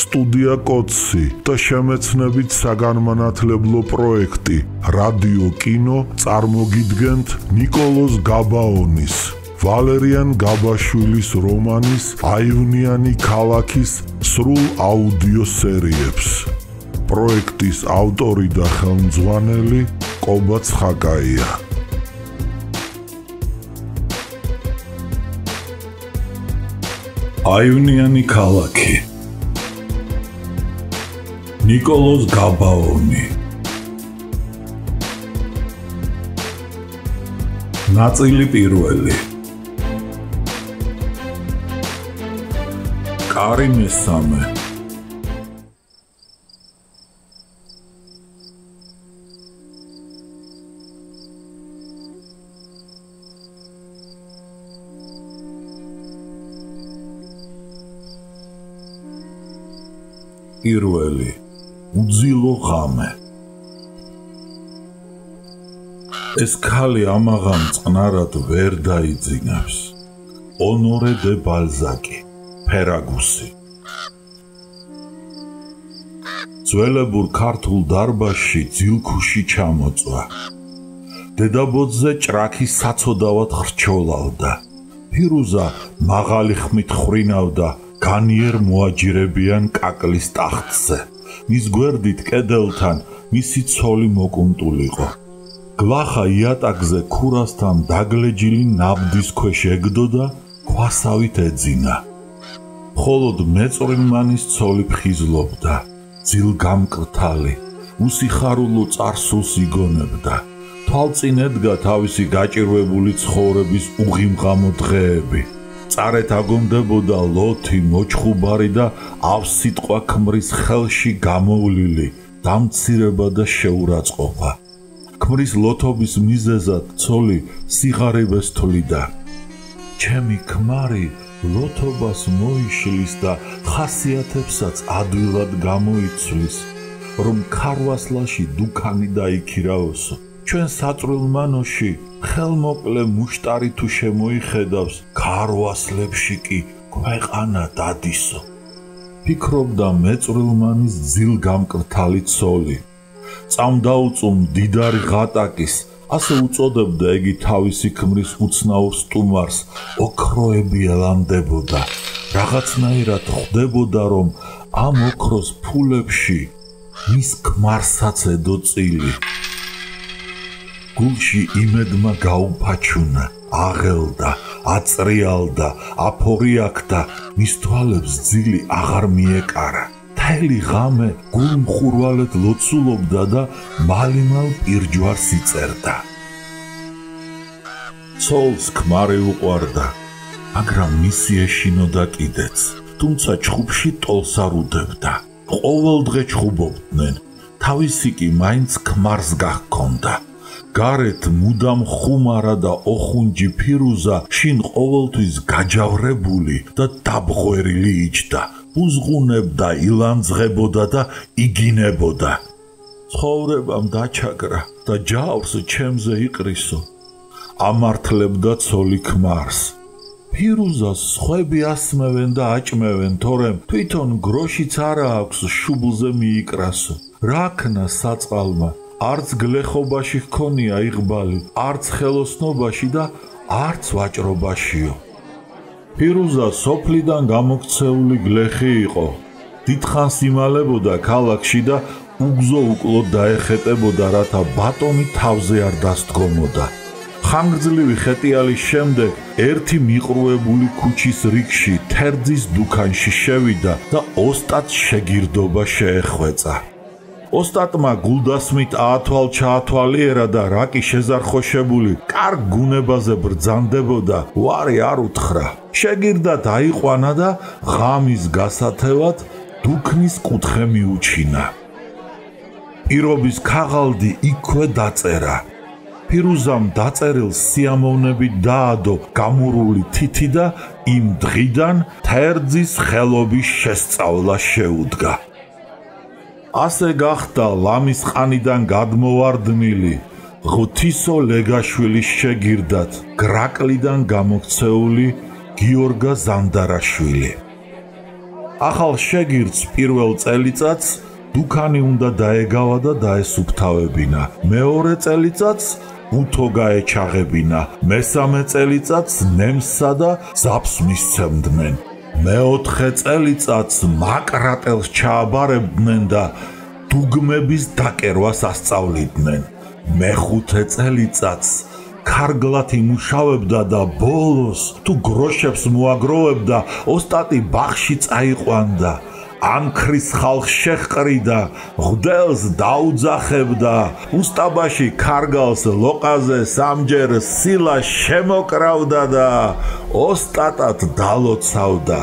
სტუდია კოცი და შემეცნებით საგანმანათლებლო პროექტი რადიო კინო წარმოგიდგენთ ნიკოლოზ გაბაონის ვალერიან გაბაშვილის რომანის აივნიანი ქალაქის სრულ აუდიო სერიებს. პროექტის ავტორი და ხელმძღვანელი კობა ცხაკაია. აივნიანი ქალაქი ნიკოლოზ გაბაონი. ნაწილი პირველი. კარი მესამე. პირველი. უძილო ღამე. ეს ქალი ამაღამ წყნარად ვერ დაიძინებს. ონორე დე ბალზაკი, ფერაგუსი. ძველებურ ქართულ დარბაზში ძილქუში ჩამოწვა. დედაბოძზე ჭრაქი საცოდავად ხრჩოლავდა. ფირუზა მაღალი ხმით ხრინავდა განიერ მოაჯირებიან კაკლის ტახტზე. მის გვერდით კედელთან მისი ცოლი მოკუნტულიყო. გლახა იატაკზე ქურასთან დაგლეჯილი ნაბდის ქვეშ ეგდოდა, ქვასავით ეძინა. მხოლოდ მეწვრილმანის ცოლი ფხიზლობდა, ძილგამკრთალი, უსიხარულო წარსულს იგონებდა. თვალწინ ედგა თავისი გაჭირვებული ცხოვრების უღიმღამო დღეები. წარეთ აგონდებოდა ლოთი, მოჩხუბარი და ავსიტყვა ქმრის ხელში გამოვლილი დამცირება და შეურაცხყოფა. ქმრის ლოთობის მიზეზად ცოლი სიღარიბეს თვლიდა. ჩემი ქმარი ლოთობას მოიშლის და ხასიათებსაც ადვილად გამოიცვლის, რომ ქარვასლაში დუქანი დაიქირავსო. ჩვენ საწვრილმანოში ხელმოკლე მუშტარი თუ შემოიხედავს, ქარვასლებში კი ქვეყანა დადისო. ფიქრობდა მეწვრილმანის ძილგამკრთალი ცოლი. წამდაუწუ მდიდარი ღატაკის, ასე უწოდებდა იგი თავისი ქმრის უცნაურ სტუმარს, ოქროები ელამდებოდა. რაღაცნაირად ხვდებოდა, რომ ამ ოქროს ფულებში მის ქმარსაც ედო წილი. გულში იმედმა გაუფაჩუნა, აღელდა, აწრიალდა, აფორიაქდა, მის თვალებს ძილი აღარ მიეკარა. მთელი ღამე გულმხურვალედ ლოცულობდა და მალიმალ პირჯვარს იწერდა. ცოლს ქმარი უყვარდა, მაგრამ მისი ეშინოდა კიდეც, თუმცა ჩხუბში ტოლს არ უდებდა. ყოველდღე ჩხუბობდნენ, თავისი კი მაინც ქმარს გահქონდა. გარეთ მუდამ ხუმარა და ოხუნჯი ფირუზა შინ ყოველთვის გაჯავრებული და დაბღვერილი იჯდა. უზღუნებდა, ილანძღებოდა და იგინებოდა. ცხოვრებამ დაჩაგრა და ჯავრს ჩემზე იყრისო. ამართლებდა ცოლი ქმარს. ფირუზას სხვები ასმევენ და აჭმევენ, თორემ თვითონ გროშიც არა აქვს შუბლზე მიიკრასო. რა ქნა საწყალმა? არც გლეხობაში ჰქონია იღბალი, არც ხელოსნობაში და არც ვაჭრობაშიო. ფირუზა სოფლიდან გამოქცეული გლეხი იყო. დიდხანს იმალებოდა ქალაქში და უგზო უკლოდ დაეხეტებოდა, რათა ბატონი თავზე არ დასდგომოდა. ხანგრძლივი ხეტიალის შემდეგ ერთი მიყრუებული ქუჩის რიგში თერძის დუქანში შევიდა და ოსტატს შეგირდობა შეეხვეწა. ოსტატმა გულდასმით აათვალ-ჩაათვალიერა და რაკი შეზარხოშებული კარგ გუნებაზე ბრძანდებოდა, ვარი არ უთხრა. შეგირდად აიყვანა და ღამის გასათევად დუქნის კუთხე მიუჩინა. პირობის ქაღალდი იქვე დაწერა. ფირუზამ დაწერილს სიამოვნებით დაადო გამურული თითი და იმ დღიდან თერძის ხელობის შესწავლა შეუდგა. ასე გახდა ლამის ყანიდან გადმოვარდნილი, ღვთისო ლეგაშვილის შეგირდად გრაკლიდან გამოქცეული გიორგა ზანდარაშვილი. ახალ შეგირდს პირველ წელიწადს დუქანი უნდა დაეგავა და დაესუფთავებინა. მეორე წელიწადს უთო გაეჩაღებინა. მესამე წელიწადს ნემსსა და ზაფს მისცემდნენ. მეოთხე წელიწადს მაკრატელს ჩააბარებდნენ და დუგმების დაკერვას ასწავლიდნენ. მეხუთე წელიწადს ქარგლად იმუშავებდა და ბოლოს თუ გროშებს მოაგროვებდა, ოსტატი ბაღში წაიყვანდა. ანქრის ხალხს შეჰყრიდა, ღვდელს დაუძახებდა, უსტაბაში ქარგალს ლოყაზე სამჯერ სილა შემოკრავდა და ოსტატად დალოცავდა.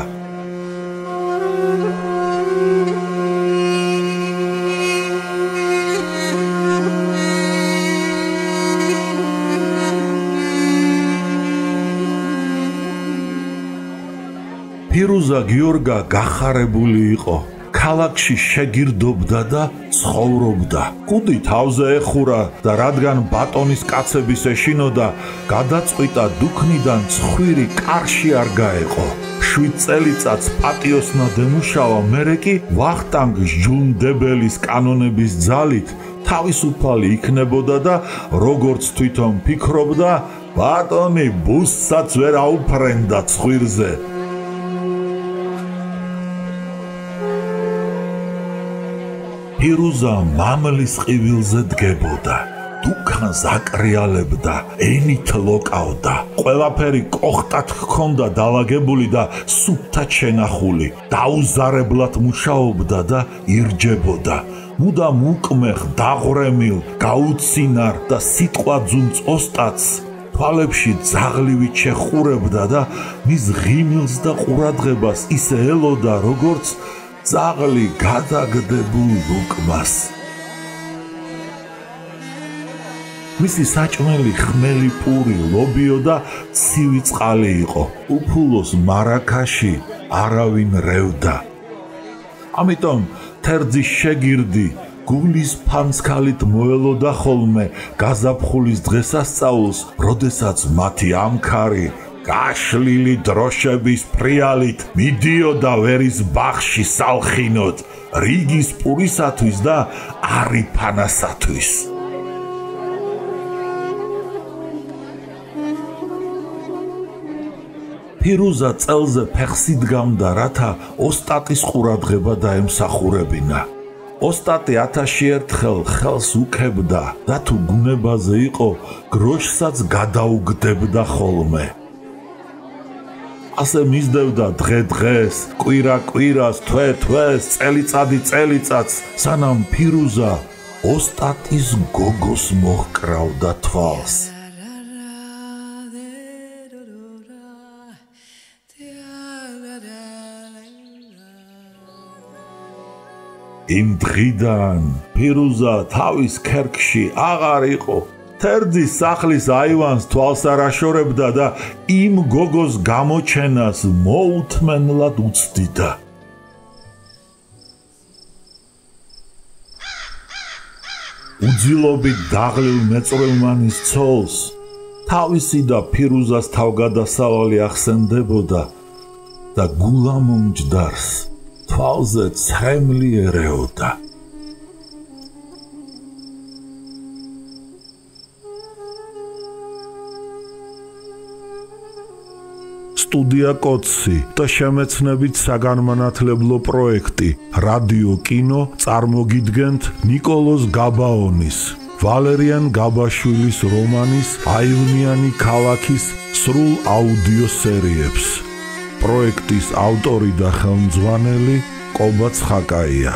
ფირუზა გიორგა გახარებული იყო. ქალაქში შეგირდობდა და ცხოვრობდა. კუდი თავზე ეხურა და რადგან ბატონის კაცების ეშინოდა, გადაწყვიტა დუქნიდან ცხვირი კარში არ გაეყო. 7 წელიწადს პატიოსნად ემუშავა, მერე კი ვახტანგ ჟუნდებელის კანონების ძალით თავისუფალი იქნებოდა და როგორც თვითონ ფიქრობდა, ბატონი ბუსსაც ვერ აუფრენდა ცხვირზე. ფირუზა მამლის ყივილზე დგებოდა, დუქანს აკრიალებდა, ენით ლოკავდა. ყველაფერი კოხტად ჰქონდა დალაგებული და სუფთად შენახული. დაუზარებლად მუშაობდა და ირჯებოდა. მუდამ უკმეხ, დაღვრემილ, გაუცინარ და სიტყვა ძუნწ ოსტატს თვალებში ძაღლივით შეხურებდა და მის ღიმილს და ყურადღებას ისე ელოდა, როგორც ძაღლი გადაგდებულ უკმას. მისი საჭმელი ხმელი პური, ლობიო და ცივი წყალი იყო. უფულოს მარაქაში არავინ რევდა. ამიტომ თერძის შეგირდი გულის ფანსქალით მოელოდა ხოლმე გაზაფხულის დღესასწაულს, როდესაც მათი ამქარი გაშლილი დროშების ფრიალით მიდიოდა ვერის ბაღში სალხინოდ, რიგის პურისათვის და არიფანასათვის. ფირუზა წელზე ფეხს იდგამდა, რათა ოსტატის ყურადღება დაემსახურებინა. ოსტატი 1000 ერთხელ ხელს უქებდა და თუ გუნებაზე იყო, გროშსაც გადაუგდებდა ხოლმე. ასე მისდევდა დღე-დღეს, კვირა-კვირას, თვე-თვეს, წელიწადი-წელიწადს, სანამ ფირუზა ოსტატის გოგოს მოჰკრავდა თვალს. იმ დღიდან ფირუზა თავის ქერქში აღარ იყო. თერძის სახლის აივანს თვალს არ აშორებდა და იმ გოგოს გამოჩენას მოუთმენლად უცდიდა. უძილობით დაღლილ მეწვრილმანის ცოლს თავისი და ფირუზას თავგადასავალი ახსენდებოდა და გულამომჯდარს თვალზე ცხემლი ერეოდა. სტუდია კოცი და შემეცნებით საგანმანათლებლო პროექტი რადიო კინო წარმოგიდგენთ ნიკოლოზ გაბაონის, ვალერიან გაბაშვილის რომანის აივნიანი ქალაქის სრულ აუდიო სერიებს. პროექტის ავტორი და ხელმძღვანელი კობა ცხაკაია.